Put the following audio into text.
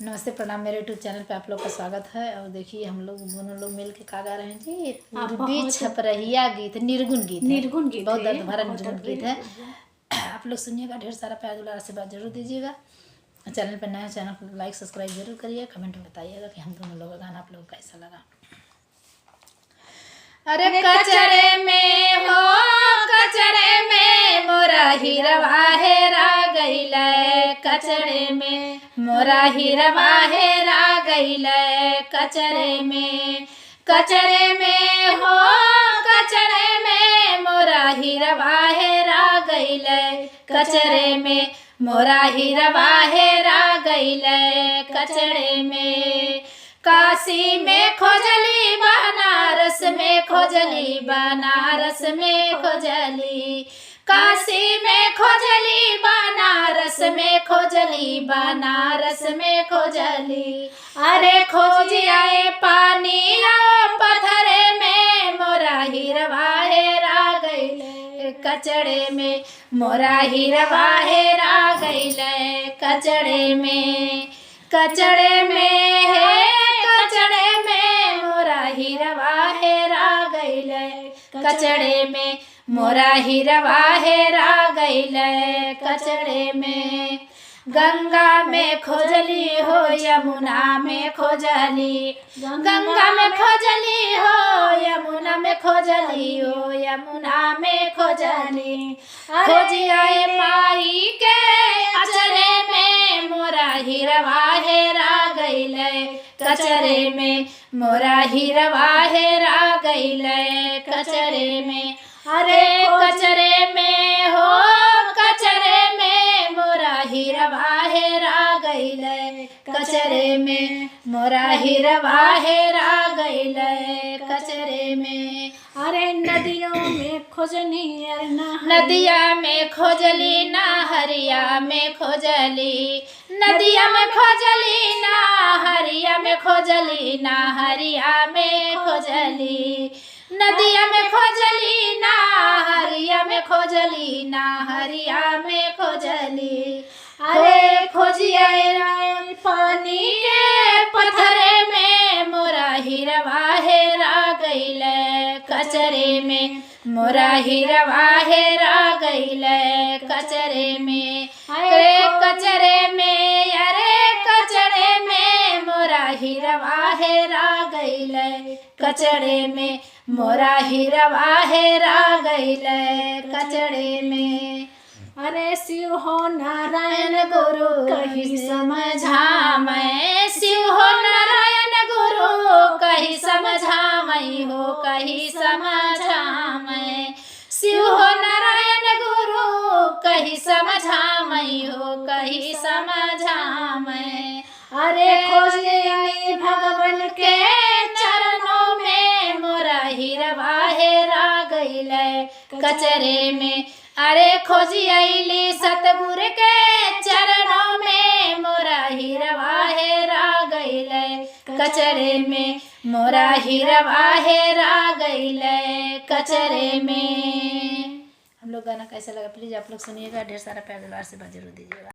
नमस्ते प्रणाम, मेरे यूट्यूब चैनल पे आप लोग का स्वागत है। और देखिए हम लोग दोनों लोग मिल के गा रहे हैं जी पूर्वी छपरहिया गीत, निर्गुण गीत बहुत दर्द भरा निर्गुण गीत है। आप लोग सुनिएगा, ढेर सारा प्यार दुलार आशीर्वाद जरूर दीजिएगा। चैनल पर नया चैनल को लाइक सब्सक्राइब जरूर करिए। कमेंट में बताइएगा कि हम दोनों लोगों का गाना आप लोगों को कैसा लगा। अरे कचरे में हो, कचरे में मोरा हिरवा हेरा गइले, कचरे में मोरा हिरवा हेरा गइले, कचरे में हो, कचरे में मोरा हिरवा हेरा गइले, कचरे में मोरा हिरवा हेरा गइले, कचरे में। काशी में खोजली, बनारस में खोजली, बनारस में खोजली, काशी में खोजली, बनारस में खोजली, बनारस में खोजली। अरे खोज आए पानी पत्थरे में मोरा हिरवा हेरा गइले, कचड़े में मोरा हिरवा हेरा गइले, कचड़े में, कचड़े में है, कचड़े में मोरा हिरवा हेरा गइले, कचड़े में मोरा हिरवा हेरा गइले, कचड़े में। गंगा में खोजली हो, यमुना में खोजली, गंगा में खोजली हो, यमुना में खोजली हो, यमुना में खोजली। खोज आए माई के अचरे में मोरा हिरवा हेरा गइले, कचरे में मोरा हिरवा हेरा गइले, कचरे में। अरे कचरे में हो, कचरे में मोरा हिरवा हेरा गइले, कचरे में मोरा हिरवा हेरा गइले, कचरे में। अरे नदियों में खोजनी, नदिया में खोजली, नहरिया में खोजली, नदिया में खोजली, नहरिया में खोजली, नहरिया में खोजली, नदिया में खोजली, नहरिया में खोजली, नहरिया में खोजली। अरे खोजिए पानी के पत्थरे में मोरा हिरवा हेरा गइले, कचरे में मोरा हिरवा हेरा गइले, कचरे में। अरे कचरे में, अरे कचरे में मोरा हिरवा हेरा गइले, कचरे में मोरा हिरवा हेरा गइले, कचरे में। अरे शिव हो नारायण गुरु कहीं समझा मैं, शिव हो नारायण गुरु कहीं समझा मैं हो, कहीं समझा मैं, शिव हो नारायण गुरु कहीं समझा मैं हो, कहीं समझा मैं। अरे खोज आई भगवान के चरणों में मोरा हिरवा हेरा गइले, कचरे में। अरे खोजी आईली सतगुरु के चरणों में मोरा हिरवा हेरा गइले, कचरे में मोरा हिरवा हेरा गइले, कचरे में। हम लोग गाना कैसा लगा प्लीज आप लोग सुनिएगा, ढेर सारा प्यार दुलार से जरूर दीजिएगा।